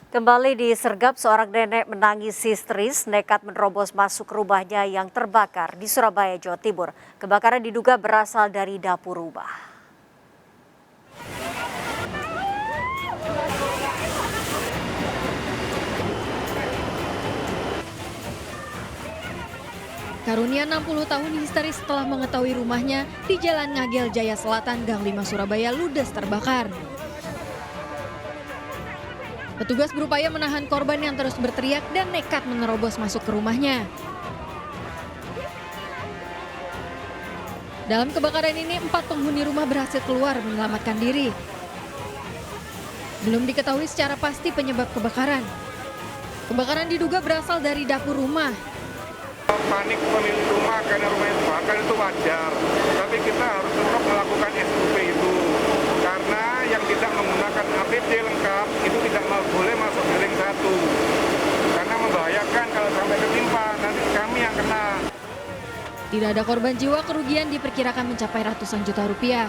Kembali disergap, seorang nenek menangis histeris nekat menerobos masuk rumahnya yang terbakar di Surabaya, Jawa Timur. Kebakaran diduga berasal dari dapur rumah. Karunia 60 tahun histeris setelah mengetahui rumahnya di Jalan Ngagel Jaya Selatan, Gang 5 Surabaya ludes terbakar. Petugas berupaya menahan korban yang terus berteriak dan nekat menerobos masuk ke rumahnya. Dalam kebakaran ini, 4 penghuni rumah berhasil keluar menyelamatkan diri. Belum diketahui secara pasti penyebab kebakaran. Kebakaran diduga berasal dari dapur rumah. Panik pemilik rumah karena rumah itu bakar itu wajar, tapi kita harus tetap melakukan SOP itu karena yang tidak menggunakan APD lengkap itu tidak boleh masuk building 1 karena membahayakan kalau sampai ketimpa, nanti kami yang kena. Tidak ada korban jiwa, kerugian diperkirakan mencapai ratusan juta rupiah.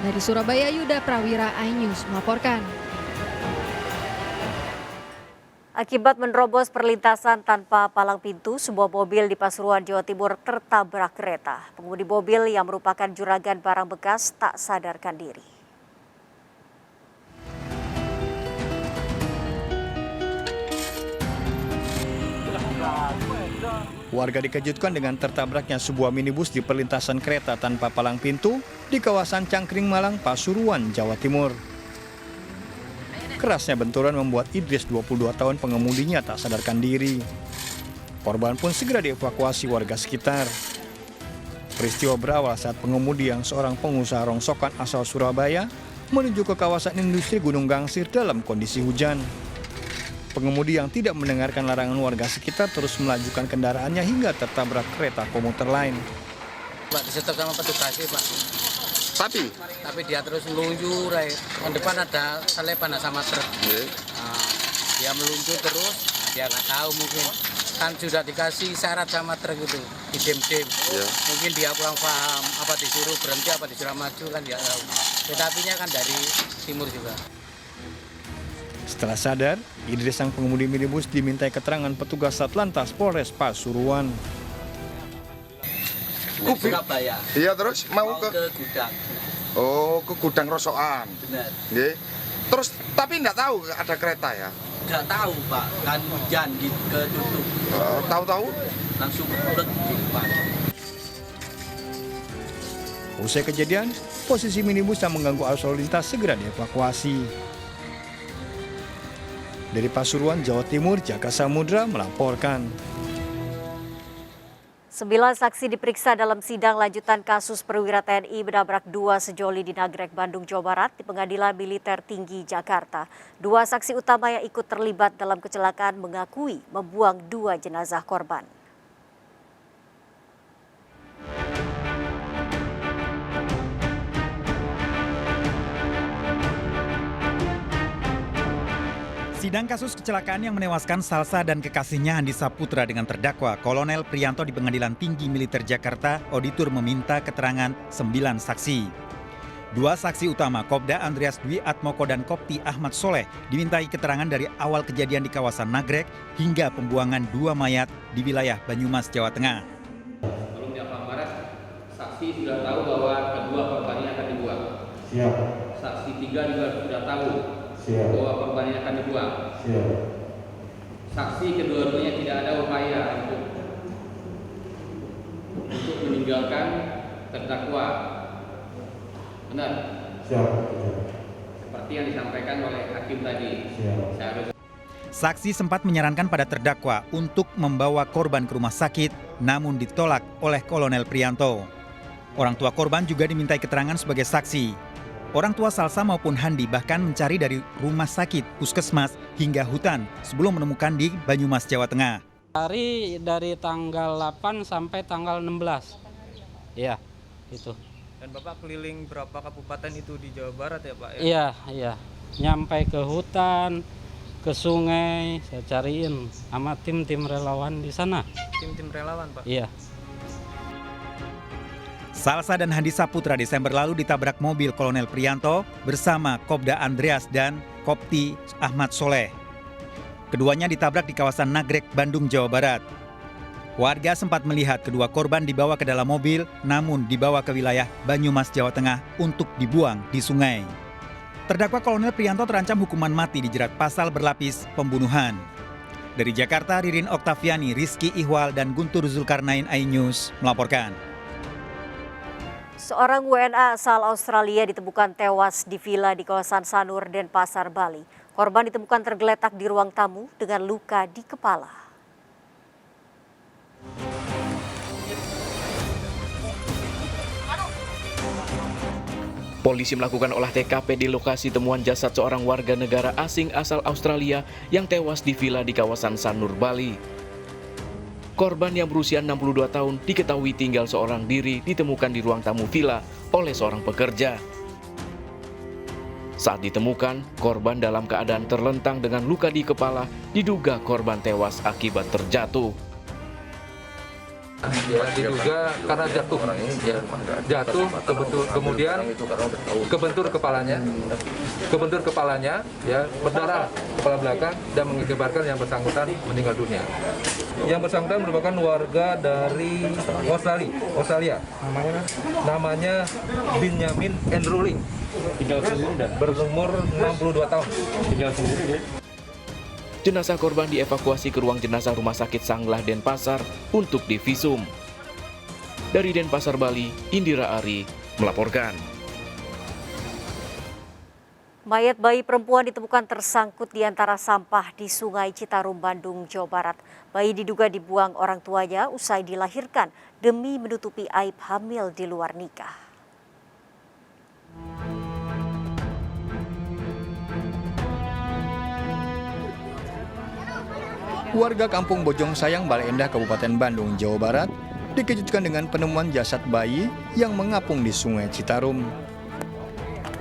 Dari Surabaya, Yuda Prawira, iNews melaporkan. Akibat menerobos perlintasan tanpa palang pintu, sebuah mobil di Pasuruan, Jawa Timur tertabrak kereta. Pengemudi mobil yang merupakan juragan barang bekas tak sadarkan diri. Warga dikejutkan dengan tertabraknya sebuah minibus di perlintasan kereta tanpa palang pintu di kawasan Cangkring Malang, Pasuruan, Jawa Timur. Kerasnya benturan membuat Idris, 22 tahun pengemudinya, tak sadarkan diri. Korban pun segera dievakuasi warga sekitar. Peristiwa berawal saat pengemudi yang seorang pengusaha rongsokan asal Surabaya menuju ke kawasan industri Gunung Gangsir dalam kondisi hujan. Pengemudi yang tidak mendengarkan larangan warga sekitar terus melajukan kendaraannya hingga tertabrak kereta komuter lain. Pak, disetop sama petugas Pak. Tapi dia terus meluncur, ke depan ada selepan sama truk. Dia meluncur terus, dia nggak tahu mungkin kan sudah dikasih syarat sama truk itu, didem-dem. Mungkin dia kurang paham, apa disuruh berhenti, apa disuruh maju kan dia tahu. Tetapinya kan dari timur juga. Setelah sadar, Idris sang pengemudi minibus dimintai keterangan petugas Satlantas Polres Pasuruan. Surabaya. Iya, terus mau ke gudang. Oh, ke gudang rosokan. Benar. Nggih. Terus tapi nggak tahu ada kereta ya? Nggak tahu Pak, kan hujan ketutup. Tahu-tahu Langsung ulet di depan. Usai kejadian, posisi minibus yang mengganggu arus lalu lintas segera dievakuasi. Dari Pasuruan, Jawa Timur, Jaka Samudra melaporkan. 9 saksi diperiksa dalam sidang lanjutan kasus perwira TNI menabrak 2 sejoli di Nagrek, Bandung, Jawa Barat di Pengadilan Militer Tinggi Jakarta. 2 saksi utama yang ikut terlibat dalam kecelakaan mengakui membuang 2 jenazah korban. Sidang kasus kecelakaan yang menewaskan Salsa dan kekasihnya Andi Saputra dengan terdakwa Kolonel Priyanto di Pengadilan Tinggi Militer Jakarta, auditor meminta keterangan 9 saksi. 2 saksi utama, Kopda Andreas Dwi Atmoko dan Kopti Ahmad Soleh, dimintai keterangan dari awal kejadian di kawasan Nagrek hingga pembuangan 2 mayat di wilayah Banyumas, Jawa Tengah. Belum di Barat, saksi sudah tahu bahwa kedua korbannya akan dibuang. Siap. Saksi 3 juga sudah tahu. Siap. Bahwa korbannya akan dibuang. Siap. Saksi kedua-duanya tidak ada upaya untuk meninggalkan terdakwa. Benar? Siap. Seperti yang disampaikan oleh hakim tadi. Siap. Saksi sempat menyarankan pada terdakwa untuk membawa korban ke rumah sakit, namun ditolak oleh Kolonel Priyanto. Orang tua korban juga dimintai keterangan sebagai saksi. Orang tua Salsa maupun Handi bahkan mencari dari rumah sakit, puskesmas, hingga hutan sebelum menemukan di Banyumas, Jawa Tengah. Dari tanggal 8 sampai tanggal 16. Iya, itu. Dan Bapak keliling berapa kabupaten itu di Jawa Barat ya Pak? Iya. Nyampe ke hutan, ke sungai, saya cariin sama tim relawan di sana. Tim relawan Pak? Iya. Salsa dan Handi Saputra Desember lalu ditabrak mobil Kolonel Priyanto bersama Kopda Andreas dan Kopti Ahmad Soleh. Keduanya ditabrak di kawasan Nagrek, Bandung, Jawa Barat. Warga sempat melihat kedua korban dibawa ke dalam mobil, namun dibawa ke wilayah Banyumas, Jawa Tengah untuk dibuang di sungai. Terdakwa Kolonel Priyanto terancam hukuman mati dijerat pasal berlapis pembunuhan. Dari Jakarta, Ririn Oktaviani, Rizky Ihwal, dan Guntur Zulkarnain, iNews melaporkan. Seorang WNA asal Australia ditemukan tewas di villa di kawasan Sanur, Denpasar, Bali. Korban ditemukan tergeletak di ruang tamu dengan luka di kepala. Polisi melakukan olah TKP di lokasi temuan jasad seorang warga negara asing asal Australia yang tewas di villa di kawasan Sanur, Bali. Korban yang berusia 62 tahun diketahui tinggal seorang diri ditemukan di ruang tamu villa oleh seorang pekerja. Saat ditemukan, korban dalam keadaan terlentang dengan luka di kepala, diduga korban tewas akibat terjatuh. Ya, diduga karena jatuh, jatuh kemudian kebentur kepalanya, ya, berdarah kepala belakang dan mengakibatkan yang bersangkutan meninggal dunia. Yang bersangkutan merupakan warga dari Australia. Namanya Benjamin Andrew, berumur 62 tahun. Jenazah korban dievakuasi ke ruang jenazah Rumah Sakit Sanglah Denpasar untuk divisum. Dari Denpasar, Bali, Indira Ari melaporkan. Mayat bayi perempuan ditemukan tersangkut di antara sampah di Sungai Citarum, Bandung, Jawa Barat. Bayi diduga dibuang orang tuanya usai dilahirkan demi menutupi aib hamil di luar nikah. Warga kampung Bojong Sayang, Bale Endah, Kabupaten Bandung, Jawa Barat, dikejutkan dengan penemuan jasad bayi yang mengapung di Sungai Citarum.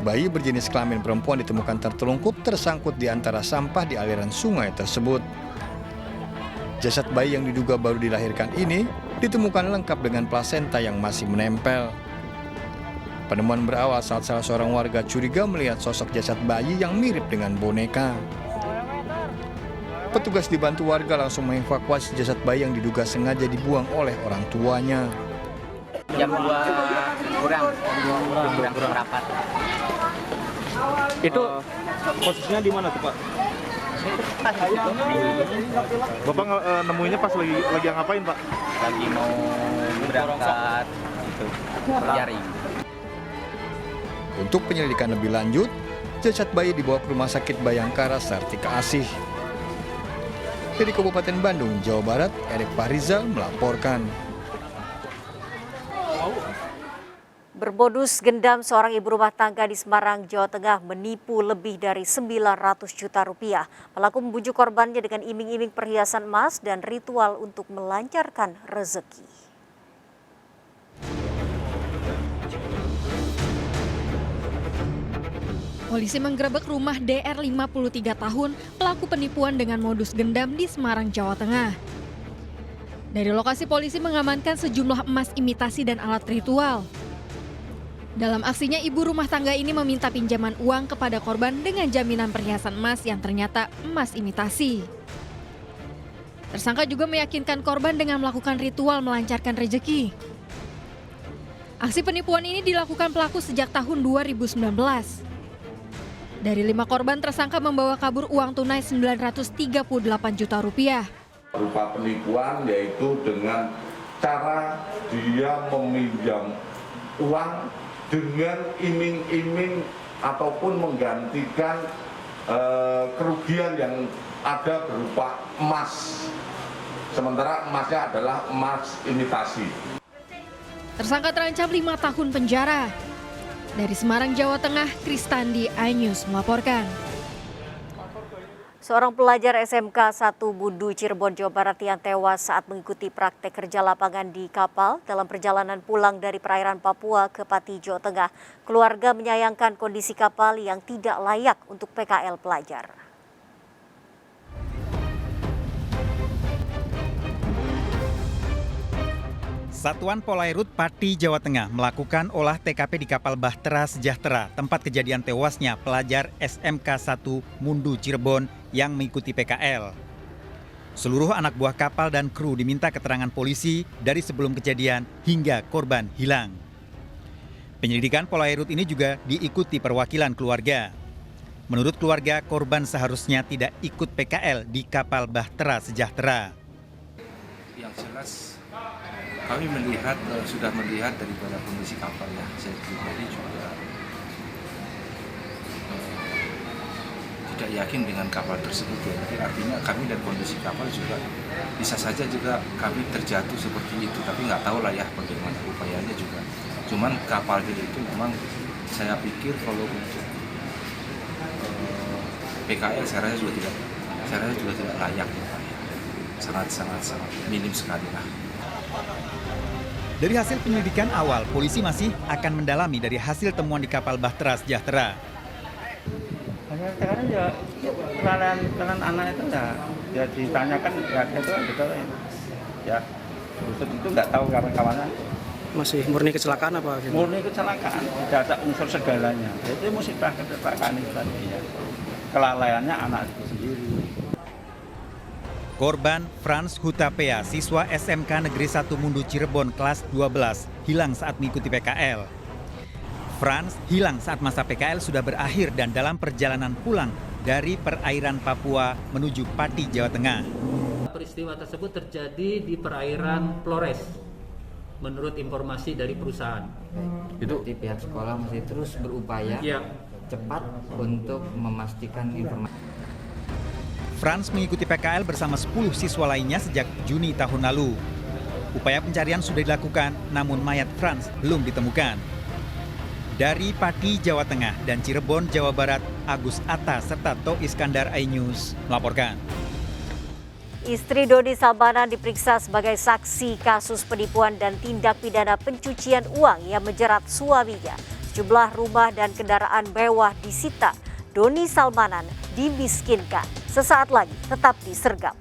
Bayi berjenis kelamin perempuan ditemukan tertelungkup tersangkut di antara sampah di aliran sungai tersebut. Jasad bayi yang diduga baru dilahirkan ini ditemukan lengkap dengan plasenta yang masih menempel. Penemuan berawal saat salah seorang warga curiga melihat sosok jasad bayi yang mirip dengan boneka. Petugas dibantu warga langsung mengevakuasi jasad bayi yang diduga sengaja dibuang oleh orang tuanya. Jam 2 kurang rapat. Itu posisinya di mana tuh, Pak? Bapak nemuinnya pas lagi ngapain, Pak? Lagi mau berangkat itu, berjari. Untuk penyelidikan lebih lanjut, jasad bayi dibawa ke Rumah Sakit Bayangkara Sartika Asih. Dari Kabupaten Bandung, Jawa Barat, Erik Fahrizal melaporkan. Bermodus gendam, seorang ibu rumah tangga di Semarang, Jawa Tengah menipu lebih dari 900 juta rupiah. Pelaku membujuk korbannya dengan iming-iming perhiasan emas dan ritual untuk melancarkan rezeki. Polisi menggerebek rumah DR 53 tahun, pelaku penipuan dengan modus gendam di Semarang, Jawa Tengah. Dari lokasi polisi mengamankan sejumlah emas imitasi dan alat ritual. Dalam aksinya, ibu rumah tangga ini meminta pinjaman uang kepada korban dengan jaminan perhiasan emas yang ternyata emas imitasi. Tersangka juga meyakinkan korban dengan melakukan ritual melancarkan rezeki. Aksi penipuan ini dilakukan pelaku sejak tahun 2019. Dari 5 korban, tersangka membawa kabur uang tunai 938 juta rupiah. Berupa penipuan, yaitu dengan cara dia meminjam uang dengan iming-iming ataupun menggantikan kerugian yang ada berupa emas. Sementara emasnya adalah emas imitasi. Tersangka terancam 5 tahun penjara. Dari Semarang, Jawa Tengah, Kristandi, iNews melaporkan. Seorang pelajar SMK 1 Bundu, Cirebon, Jawa Barat yang tewas saat mengikuti praktek kerja lapangan di kapal dalam perjalanan pulang dari perairan Papua ke Pati, Jawa Tengah. Keluarga menyayangkan kondisi kapal yang tidak layak untuk PKL pelajar. Satuan Polairut Pati, Jawa Tengah melakukan olah TKP di kapal Bahtera Sejahtera, tempat kejadian tewasnya pelajar SMK 1 Mundu Cirebon yang mengikuti PKL. Seluruh anak buah kapal dan kru diminta keterangan polisi dari sebelum kejadian hingga korban hilang. Penyelidikan Polairut ini juga diikuti perwakilan keluarga. Menurut keluarga, korban seharusnya tidak ikut PKL di kapal Bahtera Sejahtera. Yang jelas kami sudah melihat daripada kondisi kapal ya, saya pribadi juga tidak yakin dengan kapal tersebut ya. Jadi artinya kami dan kondisi kapal juga bisa saja juga kami terjatuh seperti itu, tapi nggak tahu lah ya bagaimana upayanya juga. Cuman kapal itu memang saya pikir kalau untuk PKL saya rasa juga tidak layak ya, sangat minim sekali lah. Dari hasil penyelidikan awal, polisi masih akan mendalami dari hasil temuan di kapal Bahtera Sejahtera. Sekarang ya kenalan anak itu ya ditanyakan ya itu betul ya itu nggak tahu kawan-kawannya. Masih murni kecelakaan apa? Gitu? Murni kecelakaan, tidak ada unsur segalanya. Itu musibah kecelakaan itu tadi ya. Kelalaiannya anak itu sendiri. Korban Franz Hutapea, siswa SMK Negeri 1 Mundu Cirebon kelas 12, hilang saat mengikuti PKL. Franz hilang saat masa PKL sudah berakhir dan dalam perjalanan pulang dari perairan Papua menuju Pati, Jawa Tengah. Peristiwa tersebut terjadi di perairan Flores, menurut informasi dari perusahaan. Itu pihak sekolah masih terus berupaya cepat untuk memastikan informasi. Franz mengikuti PKL bersama 10 siswa lainnya sejak Juni tahun lalu. Upaya pencarian sudah dilakukan, namun mayat Franz belum ditemukan. Dari Pati, Jawa Tengah dan Cirebon, Jawa Barat, Agus Atta serta To Iskandar iNews melaporkan. Istri Doni Salmanan diperiksa sebagai saksi kasus penipuan dan tindak pidana pencucian uang yang menjerat suaminya. Jumlah rumah dan kendaraan mewah disita. Doni Salmanan dimiskinkan. Sesaat lagi tetap di Sergap.